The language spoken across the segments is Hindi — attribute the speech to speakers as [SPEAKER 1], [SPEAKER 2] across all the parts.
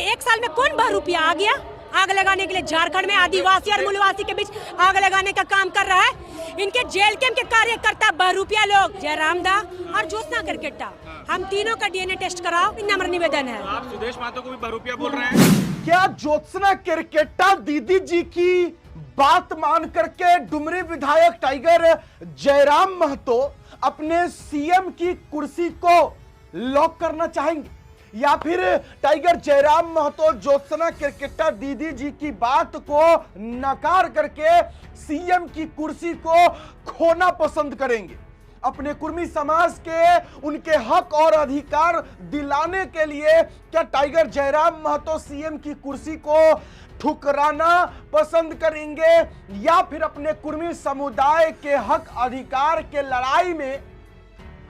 [SPEAKER 1] एक साल में कौन बहरूपिया आ गया आग लगाने के लिए? झारखंड में आदिवासी और मूलवासी के बीच आग लगाने का काम कर रहा है। इनके जेल कैंप के कार्यकर्ता बहरूपिया लोग, जयराम दा और ज्योत्सना केरकेट्टा, हम तीनों का डीएनए टेस्ट कराओ, नम्र निवेदन है।
[SPEAKER 2] आप सुदेश महतो को भी बहरूपिया बोल रहे हैं?
[SPEAKER 3] क्या ज्योत्सना केरकेट्टा दीदी जी की बात मान करके डुमरी विधायक टाइगर जयराम महतो अपने सीएम की कुर्सी को लॉक करना चाहेंगे, या फिर टाइगर जयराम महतो ज्योत्सना केरकेट्टा दीदी जी की बात को नकार करके सीएम की कुर्सी को खोना पसंद करेंगे? अपने कुर्मी समाज के उनके हक और अधिकार दिलाने के लिए क्या टाइगर जयराम महतो सीएम की कुर्सी को ठुकराना पसंद करेंगे, या फिर अपने कुर्मी समुदाय के हक अधिकार के लड़ाई में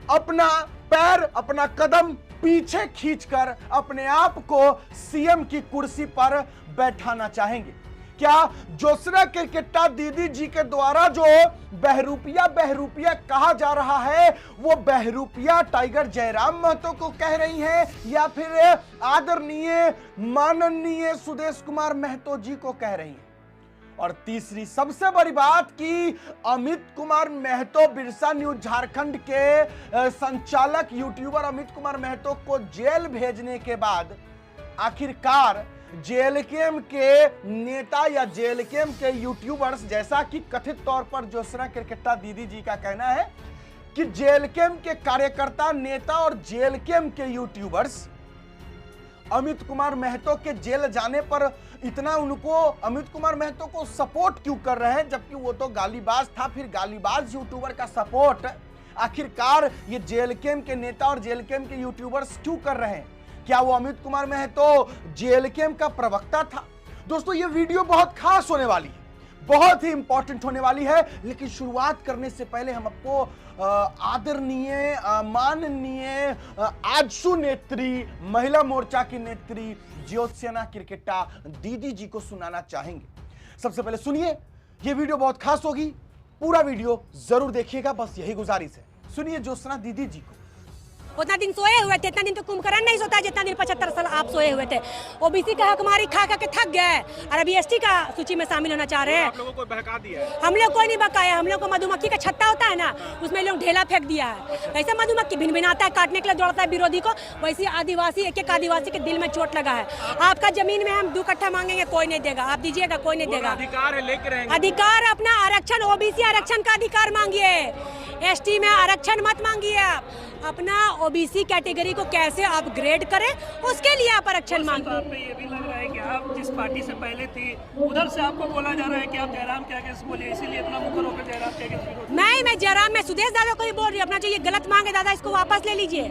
[SPEAKER 3] अपना पैर, अपना कदम पीछे खींचकर अपने आप को सीएम की कुर्सी पर बैठाना चाहेंगे? क्या ज्योत्सना केरकेट्टा दीदी जी के द्वारा जो बहरूपिया कहा जा रहा है, वो बहरूपिया टाइगर जयराम महतो को कह रही हैं, या फिर आदरणीय माननीय सुदेश कुमार महतो जी को कह रही हैं? और तीसरी सबसे बड़ी बात कि अमित कुमार महतो, बिरसा न्यूज झारखंड के संचालक यूट्यूबर अमित कुमार महतो को जेल भेजने के बाद आखिरकार जेल कैंप के नेता या जेल कैंप के यूट्यूबर्स, जैसा कि कथित तौर पर ज्योत्सना केरकेट्टा दीदी जी का कहना है कि जेल कैंप के कार्यकर्ता, नेता और जेल कैंप के यूट्यूबर्स अमित कुमार महतो के जेल जाने पर इतना उनको अमित कुमार महतो को सपोर्ट क्यों कर रहे हैं, जबकि वो तो गालीबाज था। फिर गालीबाज यूट्यूबर का सपोर्ट आखिरकार ये जेल कैंप के नेता और जेल कैंप के यूट्यूबर्स क्यों कर रहे हैं? क्या वो अमित कुमार महतो जेल कैंप का प्रवक्ता था? दोस्तों, ये वीडियो बहुत खास होने वाली है, बहुत ही इंपॉर्टेंट होने वाली है। लेकिन शुरुआत करने से पहले हम आपको आदरणीय माननीय आजसू नेत्री, महिला मोर्चा की नेत्री ज्योत्सना केरकेट्टा दीदी जी को सुनाना चाहेंगे। सबसे पहले सुनिए, ये वीडियो बहुत खास होगी, पूरा वीडियो जरूर देखिएगा, बस यही गुजारिश है। सुनिए ज्योत्सना दीदी जी को।
[SPEAKER 1] उतना दिन सोए हुए थे, इतना दिन तो कुंभकर्ण नहीं सोता जितना दिन 75 साल आप सोए हुए थे। ओबीसी का हक हमारी खा के थक गए और अभी एसटी का सूची में शामिल होना चाह रहे हैं।
[SPEAKER 2] आप लोगों को बहका दिया है?
[SPEAKER 1] हम लोग कोई नहीं बकाया, हम लोग को मधुमक्खी का छत्ता होता है ना, उसमें लोग ढेला फेंक दिया है। ऐसे मधुमक्खी भिनभिनाता है, काटने के लिए दौड़ता है विरोधी को, वैसे आदिवासी एक आदिवासी के दिल में चोट लगा है। आपका जमीन में हम 2 कट्ठा मांगेंगे, कोई नहीं देगा, आप दीजिएगा, कोई नहीं देगा।
[SPEAKER 2] अधिकार है, लेके रहेंगे
[SPEAKER 1] अधिकार अपना आरक्षण, ओबीसी आरक्षण का अधिकार मांगिए, एसटी में आरक्षण मत मांगिए। आप अपना ओबीसी कैटेगरी को कैसे अपग्रेड करें, उसके लिए आप आरक्षण मांगिए।
[SPEAKER 4] आप पे ये भी लग रहा है कि आप जिस पार्टी से पहले थी उधर से आपको बोला जा रहा है कि आप जयराम के आगे से बोलिए, इसीलिए इतना मुकर होकर जयराम के आगे।
[SPEAKER 1] मैं जयराम में सुदेश दादा को ही बोल रही हूँ, अपना जो ये गलत मांग है दादा, इसको वापस ले लीजिए।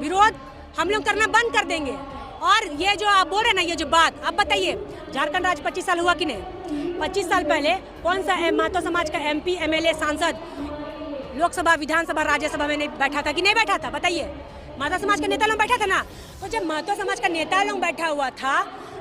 [SPEAKER 1] विरोध हम लोग करना बंद कर देंगे। और ये जो आप बोल रहे हैं ना, ये जो बात आप बताइए, झारखंड राज्य 25 साल हुआ कि नहीं? 25 साल पहले कौन सा महतो समाज का MP, MLA, सांसद लोकसभा, विधानसभा, राज्यसभा में नहीं बैठा था कि नहीं बैठा था? बताइए। महतो समाज का नेता लोग बैठा था ना। तो जब महतो समाज का नेता लोग बैठा हुआ था,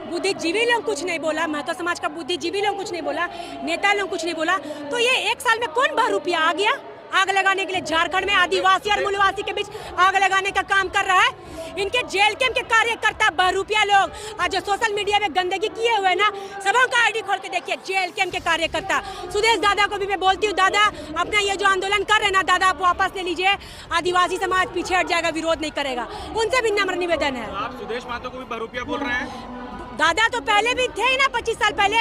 [SPEAKER 1] बुद्धिजीवी लोग कुछ नहीं बोला, महतो समाज का बुद्धिजीवी लोग कुछ नहीं बोला, नेता लोग कुछ नहीं बोला, तो ये एक साल में कौन बहरूपिया आ गया आग लगाने के लिए? झारखंड में आदिवासी और मूलवासी के बीच आग लगाने का काम कर रहा है। इनके जेल कैंप के कार्यकर्ता बहरूपिया लोग, आज जो सोशल मीडिया में गंदगी किए हुए ना, सबों का आईडी खोल के देखिए, जेल कैंप के कार्यकर्ता। सुदेश दादा को भी मैं बोलती हूँ, दादा अपना ये जो आंदोलन कर रहे हैं ना दादा, आप वापस ले लीजिए, आदिवासी समाज पीछे हट जाएगा, विरोध नहीं करेगा। उनसे भी नम्र निवेदन है।
[SPEAKER 2] आप सुदेश महतो को भी बहरूपिया बोल रहे हैं?
[SPEAKER 1] दादा तो पहले भी थे ही ना, 25 साल पहले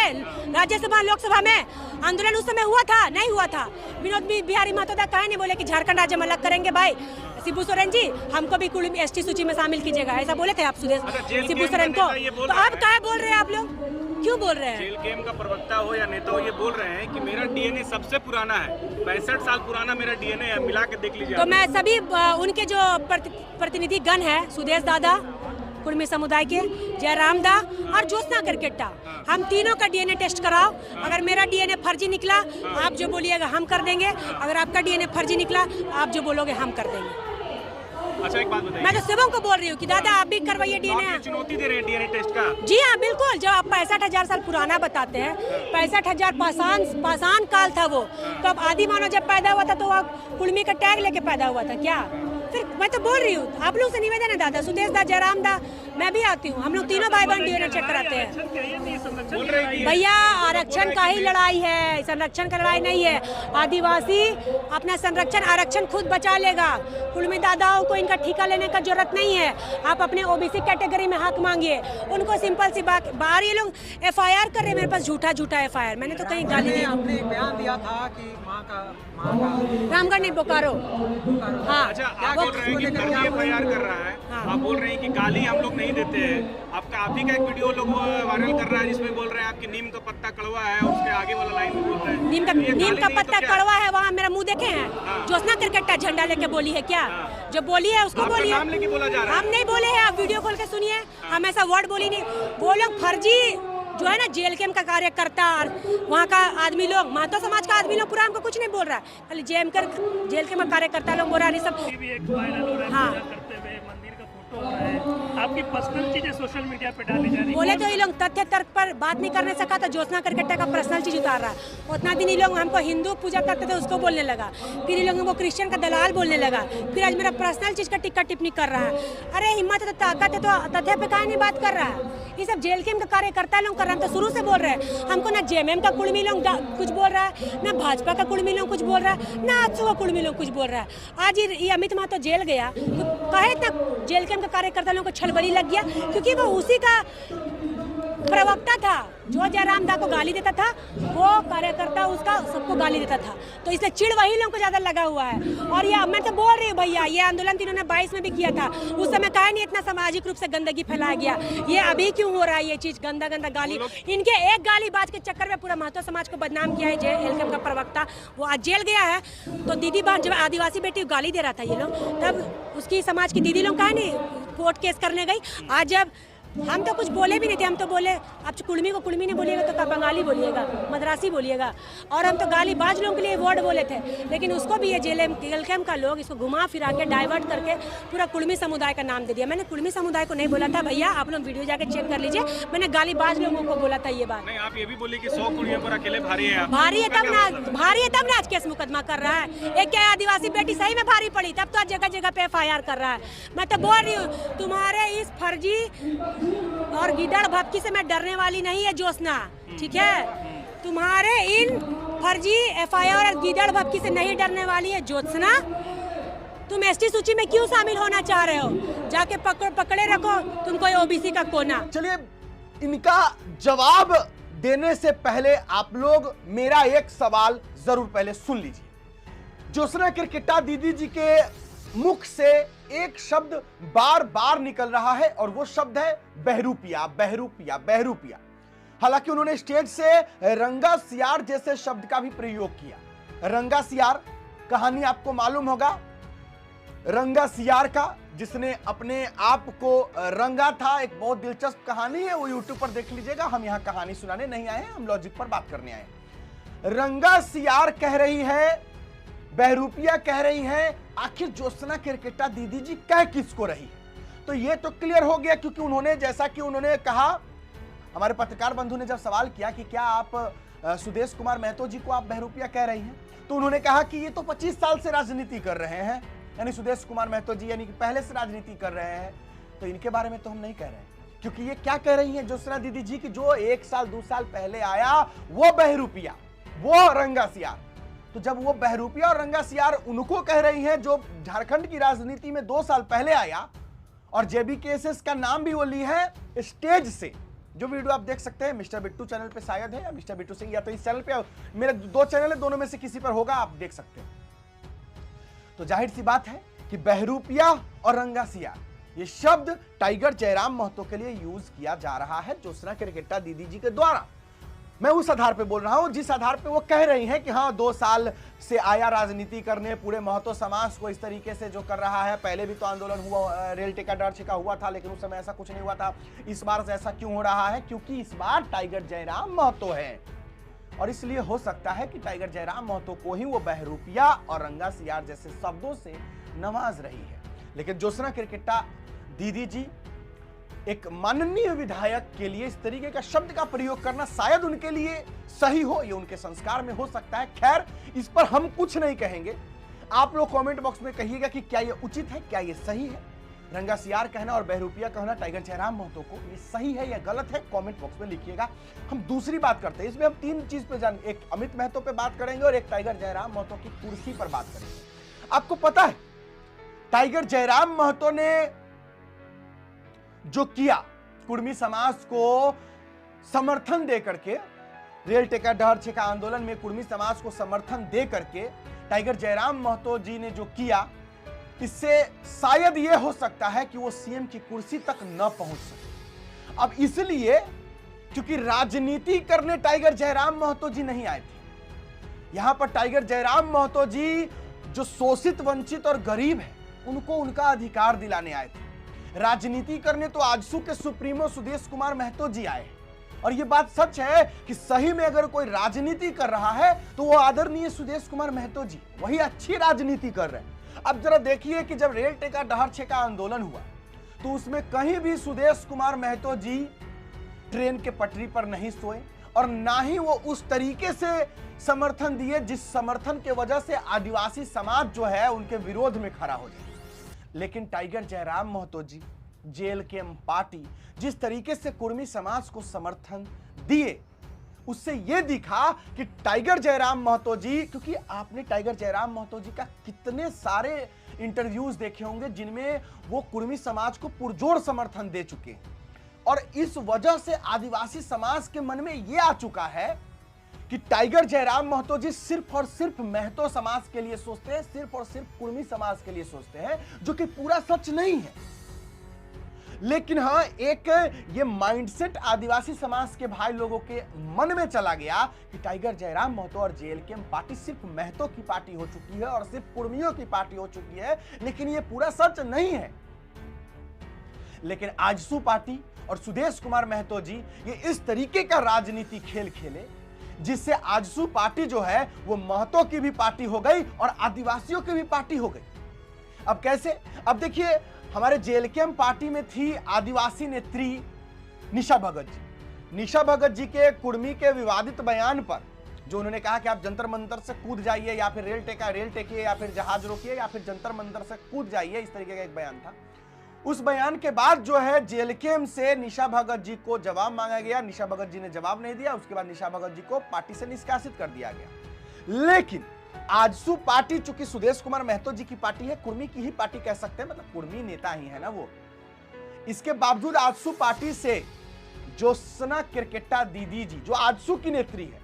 [SPEAKER 1] राज्यसभा, लोकसभा में आंदोलन उस समय हुआ था, नहीं हुआ था? विनोद बिहारी महतो दा कहे नहीं बोले कि झारखंड राज्य में अलग करेंगे भाई? शिबू सोरेन जी, हमको भी कुल एसटी सूची में शामिल कीजिएगा, ऐसा बोले थे आप सुदेश शिबू सोरेन को? तो अब क्या बोल रहे हैं आप लोग, क्यों बोल रहे हैं?
[SPEAKER 2] जेल कैंप का प्रवक्ता हो या नेता हो, ये बोल रहे हैं कि मेरा डीएनए सबसे पुराना है, 65 साल पुराना मेरा डीएनए है, मिला के देख लीजिए।
[SPEAKER 1] तो मैं सभी उनके जो प्रतिनिधि गण है, सुदेश दादा, कुर्मी समुदाय के जयराम दा और ज्योत्सना केरकेट्टा, हम तीनों का डीएनए टेस्ट कराओ। अगर मेरा डीएनए फर्जी निकला, आप जो बोलिएगा हम कर देंगे। अगर आपका डीएनए फर्जी निकला, आप जो बोलोगे हम कर देंगे।
[SPEAKER 2] अच्छा, एक बात बताइए,
[SPEAKER 1] मैं तो सबों को बोल रही हूँ कि दादा आप भी करवाइए डीएनए।
[SPEAKER 2] चुनौती दे रहे हैं डीएनए टेस्ट का?
[SPEAKER 1] जी हाँ, बिल्कुल। जब आप 65,000 साल पुराना बताते हैं, 65,000 पाषाण काल था वो, तो अब आदि मानव जब पैदा हुआ था तो वो कुर्मी का टैग लेके पैदा हुआ था क्या? फिर मैं तो बोल रही हूँ, आप लोग से निवेदन है दादा, सुदेश दा, जयराम दा, मैं भी आती हूँ, हम लोग तीनों भाई बहन डीएनए चेक कराते हैं।
[SPEAKER 4] आरक्षण चाहिए नहीं, संरक्षण की लड़ाई है।
[SPEAKER 1] भैया आरक्षण का ही लड़ाई है, संरक्षण का लड़ाई नहीं है। आदिवासी अपना संरक्षण आरक्षण खुद बचा लेगा। कुलमी दादाओं को इनका ठेका लेने का जरूरत नहीं है। आप अपने ओबीसी कैटेगरी में हक मांगिए, उनको सिंपल सी बात। बाहर ये लोग एफआईआर कर रहे हैं मेरे पास, झूठा एफआईआर। मैंने तो कहीं गाली दी।
[SPEAKER 5] आपने बयान दिया था कि माँ का
[SPEAKER 1] रामगढ़ नहीं, बोकारो। हाँ,
[SPEAKER 2] अच्छा, आप बोल रहे हैं कि फर्जी एफआईआर कर रहा है, आप बोल रहे हैं कि गाली हम लोग नहीं देते हैं। आपका आप ही का एक वीडियो लोग वायरल कर रहा है जिसमें बोल रहे हैं आपकी नीम का पत्ता कड़वा है, और उसके आगे वाला लाइन में बोल रहे हैं
[SPEAKER 1] नीम का पत्ता कड़वा है। वहाँ मेरा मुंह देखे हैं? ज्योत्सना क्रिकेटा झंडा लेके बोली है क्या? जो बोली है उसको बोलिए।
[SPEAKER 2] नाम लेके बोला जा रहा है।
[SPEAKER 1] हम नहीं बोले हैं, आप वीडियो खोल के सुनिए। हम ऐसा वर्ड बोली नहीं। वो लोग फर्जी जो है ना, जेल कैम्प का कार्यकर्ता, वहाँ का आदमी लोग, महतो समाज का आदमी लोग पूरा हमको कुछ नहीं बोल रहा है, खाली जेल कैम्प का कार्यकर्ता लोग बोल रहा है सब।
[SPEAKER 4] भी एक वायरल हो रहा है,
[SPEAKER 1] हाँ।
[SPEAKER 4] पूजा करते हुए मंदिर का फोटो हो रहा है, आपकी पर्सनल चीजें सोशल मीडिया पे डाली जा रही है।
[SPEAKER 1] बोले तो ये लोग तथ्य तर्क पर बात नहीं करने सका तो ज्योत्सना क्रिकेटा का पर्सनल चीज उतार रहा है। उतना दिन ये लोग हमको हिंदू पूजा करते थे उसको बोलने लगा, फिर ये लोग हमको क्रिश्चियन का दलाल बोलने लगा, फिर आज मेरा पर्सनल चीज का टिक्का टिप्पणी कर रहा है। अरे हिम्मत है तो ताकत है तो तथ्य पे काहे नहीं बात कर रहा है? ये सब जेल कैम्प का कार्यकर्ता लोग कर रहे हैं। तो शुरू से बोल रहे हैं हमको, ना जेएमएम का कुर्मी लोग कुछ बोल रहा है, ना भाजपा का कुर्मी लोग कुछ बोल रहा है, ना आजसू का कुर्मी लोग कुछ बोल रहा है। आज ये अमित महतो जेल गया तो कहे इतना जेल कैम्प का कार्यकर्ता लोगों को छलबली लग गया, क्योंकि वो उसी का प्रवक्ता था। जो जयराम दा को गाली देता था वो कार्यकर्ता उसका सबको गाली देता था, तो इसलिए चिड़ वही लोगों को ज्यादा लगा हुआ है। और ये मैं तो बोल रही हूँ भैया, ये आंदोलन 2022 में भी किया था, उस समय काहे नहीं इतना सामाजिक रूप से गंदगी फैलाया गया? ये अभी क्यों हो रहा है ये चीज? गंदा गाली, इनके एक गाली बाज के चक्कर में पूरा महतो समाज को बदनाम किया है। जेल कैम्प का प्रवक्ता वो आज जेल गया है, तो दीदी बहन जब आदिवासी बेटी गाली दे रहा था ये लोग, तब उसकी समाज की दीदी लोग काहे नहीं कोर्ट केस करने गई? आज जब हम तो कुछ बोले भी नहीं थे, हम तो बोले आप कुड़मी को कुड़मी नहीं बोलिएगा तो क्या बंगाली बोलिएगा, मद्रासी बोलिएगा, और हम तो गाली बाज लोगों के लिए वर्ड बोले थे। लेकिन उसको भी ये जेल कैम्प का लोग इसको घुमा फिरा के डाइवर्ट करके पूरा कुड़मी समुदाय का नाम दे दिया। मैंने कुड़मी समुदाय को नहीं बोला था भैया, आप लोग वीडियो जाके चेक कर लीजिए, मैंने गाली बाज लोगों को बोला था ये बात।
[SPEAKER 2] नहीं, आप ये भी बोले कि 100 कुड़ियों पर अकेले भारी है।
[SPEAKER 1] भारी है तब ना आज केस मुकदमा कर रहा है। एक क्या आदिवासी बेटी सही में भारी पड़ी, तब तो आज जगह जगह पे एफआईआर कर रहा है। मैं तो बोल रही हूँ तुम्हारे इस फर्जी और गिदड़ भपकी से मैं डरने वाली नहीं है ज्योत्सना, ठीक है? तुम्हारे इन फर्जी एफआईआर और गिदड़ भपकी से नहीं डरने वाली है ज्योत्सना। तुम एसटी सूची में क्यों शामिल होना चाह रहे हो? जाके पकड़े रखो तुमको ओबीसी का कोना।
[SPEAKER 3] चलिए, इनका जवाब देने से पहले आप लोग मेरा एक सवाल जरूर पहले सुन लीजिए। ज्योत्सना क्रिकेटा दीदी जी के मुख से एक शब्द बार बार निकल रहा है और वो शब्द है बहरूपिया, बहरूपिया, बहरूपिया। हालांकि उन्होंने स्टेज से रंगा सियार जैसे शब्द का भी प्रयोग किया। रंगा सियार कहानी आपको मालूम होगा, रंगा सियार का जिसने अपने आप को रंगा था। एक बहुत दिलचस्प कहानी है, वो यूट्यूब पर देख लीजिएगा। हम यहां कहानी सुनाने नहीं आए हैं, हम लॉजिक पर बात करने आए। रंगा सियार कह रही है, बहरूपिया कह रही है, आखिर ज्योत्सना क्रिकेटा दीदी जी कह किसको रही? तो ये तो क्लियर हो गया, क्योंकि उन्होंने जैसा कि उन्होंने कहा, हमारे पत्रकार बंधु ने जब सवाल किया कि क्या आप सुदेश कुमार महतो जी को आप बहरूपिया कह रही हैं, तो उन्होंने कहा कि ये तो 25 साल से राजनीति कर रहे हैं, यानी सुदेश कुमार महतो जी यानी कि पहले से राजनीति कर रहे हैं, तो इनके बारे में तो हम नहीं कह रहे हैं। क्योंकि ये क्या कह रही है ज्योत्सना दीदी जी की जो 1 साल 2 साल पहले आया वो बहरूपिया, वो रंगा सियार। तो जब वो बहरूपिया और रंगा सियार उनको कह रही हैं जो झारखंड की राजनीति में 2 साल पहले आया, और जेबीकेएसएस का नाम भी वो ली है स्टेज से। जो वीडियो आप देख सकते हैं मिस्टर बिट्टू चैनल पे शायद है, या मिस्टर बिट्टू सिंह, या तो इस चैनल पे, मेरे 2 चैनल है, दोनों में से किसी पर होगा, आप देख सकते हैं। तो जाहिर सी बात है कि बहरूपिया और रंगा सियार ये शब्द टाइगर जयराम महतो के लिए यूज किया जा रहा है ज्योत्सना क्रिकेटा दीदी जी के द्वारा। मैं उस आधार पे बोल रहा हूं जिस आधार पे वो कह रही हैं कि हाँ 2 साल से आया राजनीति करने, पूरे महतो समाज को इस तरीके से जो कर रहा है। पहले भी तो आंदोलन हुआ, रेल टिकट डर छिका हुआ था, लेकिन उस समय ऐसा कुछ नहीं हुआ था। इस बार ऐसा क्यों हो रहा है? क्योंकि इस बार टाइगर जयराम महतो है, और इसलिए हो सकता है कि टाइगर जयराम महतो को ही वो बहरूपिया और रंगा सियार जैसे शब्दों से नवाज रही है। लेकिन ज्योत्सना क्रिकेटा दीदी जी एक माननीय विधायक के लिए इस तरीके का शब्द का प्रयोग करना शायद उनके लिए सही हो, ये उनके संस्कार में हो सकता है। खैर, इस पर हम कुछ नहीं कहेंगे। आप लोग कमेंट बॉक्स में कहिएगा कि क्या ये उचित है, क्या ये सही है। रंगा सियार कहना और बहरूपिया कहना टाइगर जयराम महतो को, ये सही है या गलत है, कमेंट बॉक्स में लिखिएगा। हम दूसरी बात करते हैं, इसमें हम तीन चीज पे जान, एक अमित महतो पे बात करेंगे और एक टाइगर जयराम महतो की कुर्सी पर बात करेंगे। आपको पता है टाइगर जयराम महतो ने जो किया कुर्मी समाज को समर्थन दे करके, रेल टेका डहर छेका आंदोलन में कुर्मी समाज को समर्थन दे करके टाइगर जयराम महतो जी ने जो किया, इससे शायद यह हो सकता है कि वो सीएम की कुर्सी तक न पहुंच सके। अब इसलिए क्योंकि राजनीति करने टाइगर जयराम महतो जी नहीं आए थे। यहां पर टाइगर जयराम महतो जी जो शोषित, वंचित और गरीब है, उनको उनका अधिकार दिलाने आए थे। राजनीति करने तो आजसू के सुप्रीमो सुदेश कुमार महतो जी आए। और यह बात सच है कि सही में अगर कोई राजनीति कर रहा है तो वो आदरणीय सुदेश कुमार महतो जी वही अच्छी राजनीति कर रहे हैं। अब जरा देखिए कि जब रेल टेका डहर छेका आंदोलन हुआ तो उसमें कहीं भी सुदेश कुमार महतो जी ट्रेन के पटरी पर नहीं सोए और ना ही वो उस तरीके से समर्थन दिए जिस समर्थन के वजह से आदिवासी समाज जो है उनके विरोध में खड़ा हो जाए। लेकिन टाइगर जयराम महतो जी, जेएलकेएम पार्टी जिस तरीके से कुर्मी समाज को समर्थन दिए, उससे यह दिखा कि टाइगर जयराम महतो जी, क्योंकि आपने टाइगर जयराम महतो जी का कितने सारे इंटरव्यूज देखे होंगे जिनमें वो कुर्मी समाज को पुरजोर समर्थन दे चुके हैं और इस वजह से आदिवासी समाज के मन में यह आ चुका है कि टाइगर जयराम महतो जी सिर्फ और सिर्फ महतो समाज के लिए सोचते हैं, सिर्फ और सिर्फ कुर्मी समाज के लिए सोचते हैं, जो कि पूरा सच नहीं है। लेकिन हाँ, एक ये माइंडसेट आदिवासी समाज के भाई लोगों के मन में चला गया कि टाइगर जयराम महतो और जेएलकेएम पार्टी सिर्फ महतो की पार्टी हो चुकी है और सिर्फ कुर्मियों की पार्टी हो चुकी है, लेकिन ये पूरा सच नहीं है। लेकिन आजसू पार्टी और सुदेश कुमार महतो जी ये इस तरीके का राजनीति खेल खेले जिससे आजसू पार्टी जो है वो महतो की भी पार्टी हो गई और आदिवासियों की भी पार्टी हो गई। अब कैसे? अब देखिए, हमारे जेएलकेएम पार्टी में थी आदिवासी नेत्री निशा भगत जी। निशा भगत जी के कुर्मी के विवादित बयान पर जो उन्होंने कहा कि आप जंतर मंतर से कूद जाइए या फिर रेल टेकिए या फिर जहाज रोकिए या फिर जंतर मंतर से कूद जाइए, इस तरीके का एक बयान था। उस बयान के बाद जो है जेएलकेएम से निशा भगत जी को जवाब मांगा गया। निशा भगत जी ने जवाब नहीं दिया। उसके बाद निशा भगत जी को पार्टी से निष्कासित कर दिया गया। लेकिन आजसू पार्टी चूंकि सुदेश कुमार महतो जी की पार्टी है, कुर्मी की ही पार्टी कह सकते हैं, मतलब कुर्मी नेता ही है ना वो, इसके बावजूद आजसू पार्टी से ज्योत्सना किरकेट्टा दीदी जी जो आजसू की नेत्री है,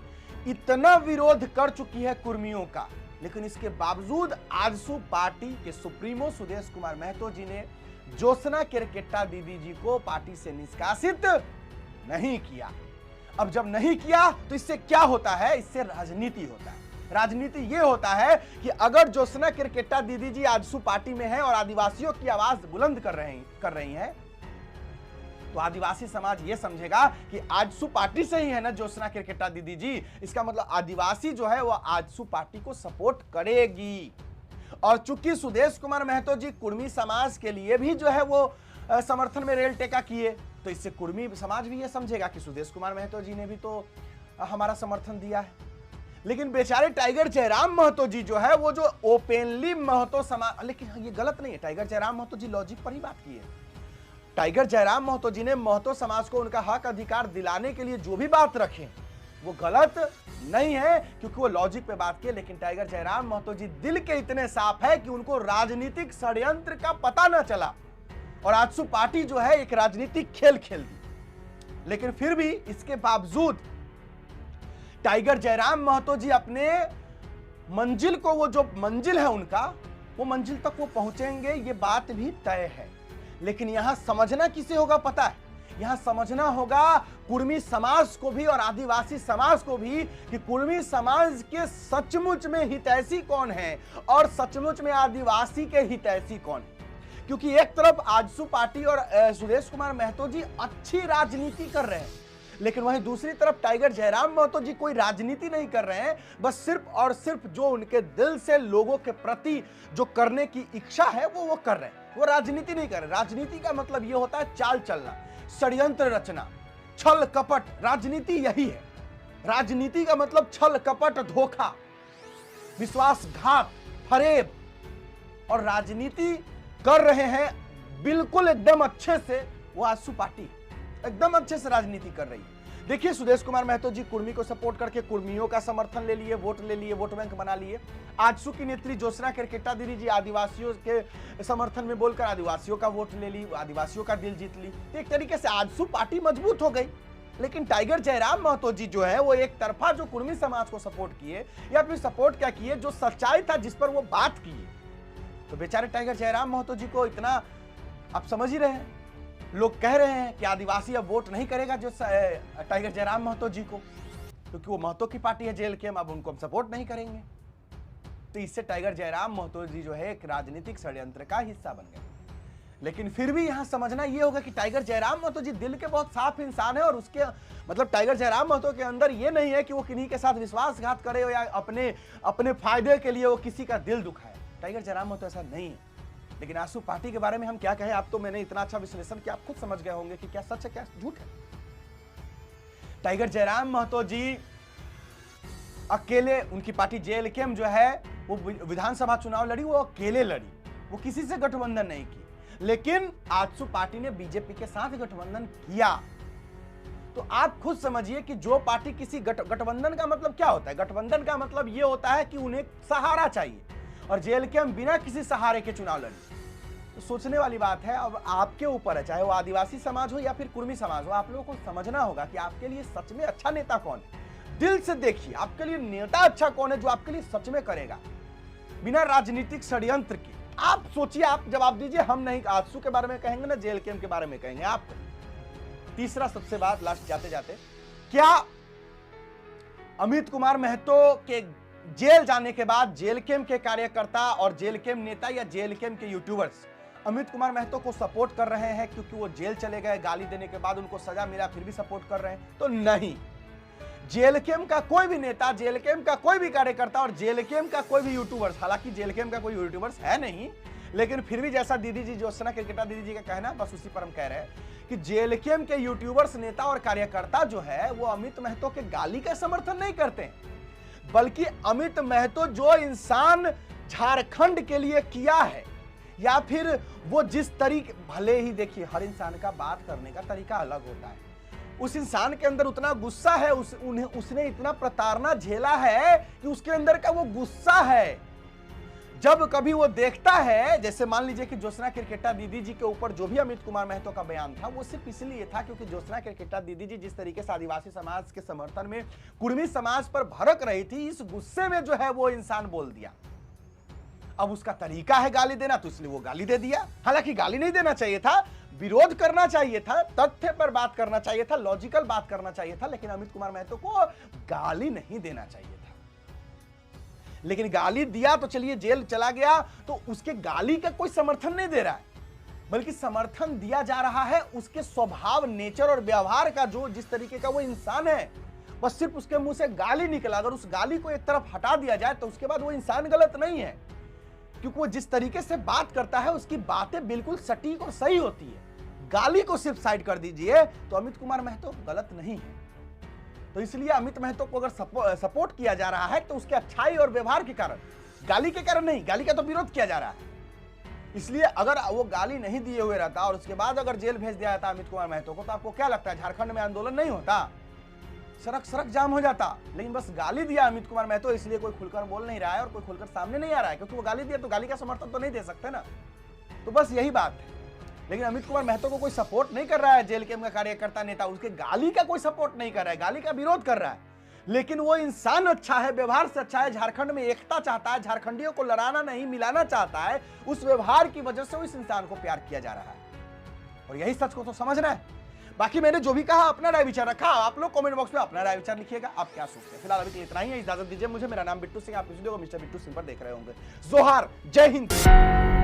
[SPEAKER 3] इतना विरोध कर चुकी है कुर्मियों का, लेकिन इसके बावजूद आजसू पार्टी के सुप्रीमो सुदेश कुमार महतो जी ने ज्योत्सना किरकेट्टा दीदी जी को पार्टी से निष्कासित नहीं किया। अब जब नहीं किया तो इससे क्या होता है? इससे राजनीति होता है। राजनीति यह होता है कि अगर ज्योत्सना किरकेट्टा दीदी जी आजसू पार्टी में है और आदिवासियों की आवाज बुलंद कर रही हैं, तो आदिवासी समाज यह समझेगा कि आजसू पार्टी से ही है ना ज्योत्सना किरकेट्टा दीदी जी, इसका मतलब आदिवासी जो है वो आजसू पार्टी को सपोर्ट करेगी। और चूंकि सुदेश कुमार महतो जी कुर्मी समाज के लिए भी जो है वो समर्थन में रेल टेका किए, तो इससे कुर्मी समाज भी ये समझेगा कि सुदेश कुमार महतो जी ने भी तो हमारा समर्थन दिया है। लेकिन बेचारे टाइगर जयराम महतो जी जो है वो जो ओपनली महतो समाज, लेकिन ये गलत नहीं है, टाइगर जयराम महतो जी लॉजिक पर ही बात की है। टाइगर जयराम महतो जी ने महतो समाज को उनका हक अधिकार दिलाने के लिए जो भी बात रखे वो गलत नहीं है, क्योंकि वो लॉजिक पे बात किए। लेकिन टाइगर जयराम महतो जी दिल के इतने साफ है कि उनको राजनीतिक षड्यंत्र का पता न चला और आजसू पार्टी जो है एक राजनीतिक खेल खेल दी। लेकिन फिर भी इसके बावजूद टाइगर जयराम महतो जी अपने मंजिल को, वो जो मंजिल है उनका, वो मंजिल तक वो पहुंचेंगे, ये बात भी तय है। लेकिन यहां समझना किसे होगा पता है? यहां समझना होगा कुर्मी समाज को भी और आदिवासी समाज को भी कि कुर्मी समाज के सचमुच में हितैषी कौन है और सचमुच में आदिवासी के हितैषी कौन है। क्योंकि एक तरफ आजसू पार्टी और सुदेश कुमार महतो जी अच्छी राजनीति कर रहे हैं, लेकिन वहीं दूसरी तरफ टाइगर जयराम महतो जी कोई राजनीति नहीं कर रहे हैं, बस सिर्फ और सिर्फ जो उनके दिल से लोगों के प्रति जो करने की इच्छा है वो कर रहे हैं, वो राजनीति नहीं कर रहे। राजनीति का मतलब ये होता है चाल चलना, षड्यंत्र रचना, छल कपट। राजनीति यही है। राजनीति का मतलब छल कपट, धोखा, विश्वासघात, फरेब, और राजनीति कर रहे हैं बिल्कुल एकदम अच्छे से, वो आजसू पार्टी एकदम अच्छे से राजनीति कर रही है। देखिए सुदेश कुमार महतो जी कुर्मी को सपोर्ट करके कुर्मियों का समर्थन ले लिए, वोट ले लिए, वोट बैंक बना लिए। आजसू की नेत्री ज्योत्सना केरकेट्टा दीदी जी आदिवासियों के समर्थन में बोलकर आदिवासियों का वोट ले ली, आदिवासियों का दिल जीत ली। तो एक तरीके से आजसू पार्टी मजबूत हो गई। लेकिन टाइगर जयराम महतो जी जो है वो एक तरफा जो कुर्मी समाज को सपोर्ट किए, या फिर सपोर्ट क्या किए, जो सच्चाई था जिस पर वो बात किए, तो बेचारे टाइगर जयराम महतो जी को इतना, आप समझ ही रहे हैं, लोग कह रहे हैं कि आदिवासी अब वोट नहीं करेगा जो टाइगर जयराम महतो जी को, क्योंकि वो महतो की पार्टी है जेल के, अब उनको हम सपोर्ट नहीं करेंगे। तो इससे टाइगर जयराम महतो जी जो है एक राजनीतिक षड्यंत्र का हिस्सा बन गए। लेकिन फिर भी यहां समझना यह होगा कि टाइगर जयराम महतो जी दिल के बहुत साफ इंसान है, और उसके मतलब टाइगर जयराम महतो के अंदर यह नहीं है कि वो किन्हीं के साथ विश्वासघात करे या अपने फायदे के लिए वो किसी का दिल दुखाए। टाइगर जयराम महतो ऐसा नहीं है। लेकिन आजसू पार्टी के बारे में हम क्या कहें, आप तो मैंने इतना अच्छा विश्लेषण किया, आप खुद समझ गए होंगे कि क्या सच है क्या झूठ है। टाइगर जयराम महतो जी अकेले, उनकी पार्टी जेएलकेएम जो है वो विधानसभा चुनाव लड़ी, वो अकेले लड़ी, वो किसी से गठबंधन नहीं की। लेकिन आजसू पार्टी ने बीजेपी के साथ गठबंधन किया। तो आप खुद समझिए कि जो पार्टी किसी गठबंधन का मतलब क्या होता है, गठबंधन का मतलब यह होता है कि उन्हें सहारा चाहिए, और जेएलकेएम बिना किसी सहारे के चुनाव लड़ी। तो सोचने वाली बात है। अब आपके ऊपर है, चाहे वो आदिवासी समाज हो या फिर कुर्मी समाज हो, आप लोगों को समझना होगा कि आपके लिए सच में अच्छा नेता कौन है। दिल से देखिए आपके लिए नेता अच्छा कौन है जो आपके लिए सच में करेगा बिना राजनीतिक षड्यंत्र के। आप सोचिए, आप जवाब दीजिए। हम नहीं आजसू के बारे में कहेंगे ना जेएलकेएम के बारे में कहेंगे। आप तीसरा सबसे बात लास्ट जाते जाते, क्या अमित कुमार महतो के जेल जाने के बाद जेएलकेएम के कार्यकर्ता और जेएलकेएम नेता या जेएलकेएम के यूट्यूबर्स अमित कुमार महतो को सपोर्ट कर रहे हैं क्योंकि वो जेल चले गए, गाली देने के बाद उनको सजा मिला फिर भी सपोर्ट कर रहे हैं? तो नहीं, जेएलकेएम का कोई भी नेता, जेएलकेएम का कोई भी कार्यकर्ता और जेएलकेएम का कोई भी यूट्यूबर्स, हालांकि जेएलकेएम का कोई यूट्यूबर्स है नहीं, लेकिन फिर भी जैसा दीदी जी ज्योत्सना केरकेट्टा दीदी जी का कहना, बस उसी पर हम कह रहे हैं कि जेएलकेएम के यूट्यूबर्स, नेता और कार्यकर्ता जो है वो अमित महतो के गाली का समर्थन नहीं करते, बल्कि अमित महतो जो इंसान झारखंड के लिए किया है, या फिर वो जिस तरीके, भले ही देखिए हर इंसान का बात करने का तरीका अलग होता है, उस इंसान के अंदर उतना गुस्सा है, उसने इतना प्रताड़ना झेला है कि उसके अंदर का वो गुस्सा है। जब कभी वो देखता है, जैसे मान लीजिए कि ज्योत्सना केरकेट्टा दीदी जी के ऊपर जो भी अमित कुमार महतो का बयान था, वो सिर्फ इसलिए था क्योंकि ज्योत्सना केरकेट्टा दीदी जी जिस तरीके से आदिवासी समाज के समर्थन में कुर्मी समाज पर भड़क रही थी, इस गुस्से में जो है वो इंसान बोल दिया। अब उसका तरीका है गाली देना, तो इसलिए वो गाली दे दिया। हालांकि गाली नहीं देना चाहिए था, विरोध करना चाहिए था, तथ्य पर बात करना चाहिए था, लॉजिकल बात करना चाहिए था, लेकिन अमित कुमार महतो को गाली नहीं देना चाहिए था। लेकिन गाली दिया तो चलिए जेल चला गया, तो उसके गाली का कोई समर्थन नहीं दे रहा है, बल्कि समर्थन दिया जा रहा है उसके स्वभाव, नेचर और व्यवहार का, जो जिस तरीके का वो इंसान है। बस सिर्फ उसके मुंह से गाली निकला, अगर उस गाली को एक तरफ हटा दिया जाए तो उसके बाद वो इंसान गलत नहीं है, क्योंकि वो जिस तरीके से बात करता है उसकी बातें बिल्कुल सटीक और सही होती है। गाली को सिर्फ साइड कर दीजिए तो अमित कुमार महतो गलत नहीं है। तो इसलिए अमित महतो को अगर सपोर्ट किया जा रहा है तो उसके अच्छाई और व्यवहार के कारण, गाली के कारण नहीं। गाली का तो विरोध किया जा रहा है। इसलिए अगर वो गाली नहीं दिए हुए रहता और उसके बाद अगर जेल भेज दिया जाता अमित कुमार महतो को, तो आपको क्या लगता है झारखंड में आंदोलन नहीं होता, सड़क जाम हो जाता? लेकिन बस गाली दिया अमित कुमार महतो, इसलिए कोई खुलकर बोल नहीं रहा है और कोई खुलकर सामने नहीं आ रहा है, क्योंकि वो गाली दिया तो गाली का समर्थन तो नहीं दे सकते ना। तो बस यही बात है। लेकिन अमित कुमार महतो को कोई सपोर्ट नहीं कर रहा है, जेएलकेएम का कार्यकर्ता नेता उसके गाली का कोई सपोर्ट नहीं कर रहा है, गाली का विरोध कर रहा है। लेकिन वो इंसान अच्छा है, व्यवहार से अच्छा है, झारखंड में एकता चाहता है, झारखंडियों को लड़ाना नहीं मिलाना चाहता है, उस व्यवहार की वजह से उस इंसान को प्यार किया जा रहा है। और यही सच को तो समझना है। बाकी मैंने जो भी कहा अपना राय विचार रखा, आप लोग कमेंट बॉक्स में अपना राय विचार लिखिएगा, आप क्या सोचते हैं। फिलहाल अभी इतना ही है, इजाजत दीजिए मुझे। मेरा नाम बिट्टू सिंह, आप इस वीडियो को मिस्टर बिट्टू सिंह पर देख रहे होंगे। जोहार, जय हिंद।